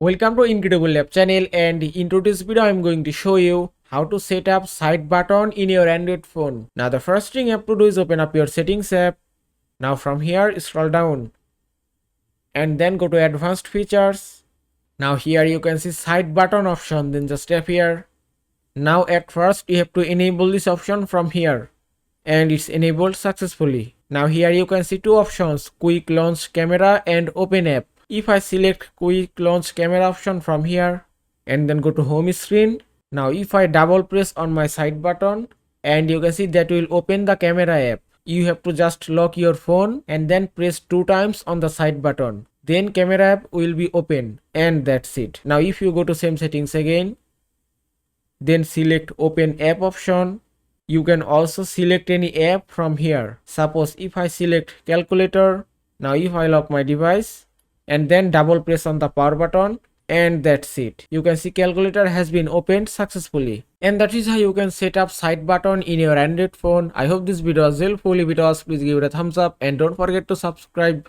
Welcome to Incredible Lab channel, and in today's video I am going to show you how to set up side button in your Android phone. Now the first thing you have to do is open up your settings app. Now from here scroll down and then go to advanced features. Now here you can see side button option, then just tap here. Now at first you have to enable this option from here and it's enabled successfully. Now here you can see two options, quick launch camera and open app. If I select quick launch camera option from here and then go to home screen, now if I double press on my side button and you can see that will open the camera app. You have to just lock your phone and then press 2 times on the side button. Then camera app will be open and that's it. Now if you go to same settings again, then select open app option. You can also select any app from here. Suppose if I select calculator, now if I lock my device and then double press on the power button and that's it. You can see calculator has been opened successfully. And that is how you can set up side button in your Android phone. I hope this video was helpful. If it was, please give it a thumbs up and don't forget to subscribe.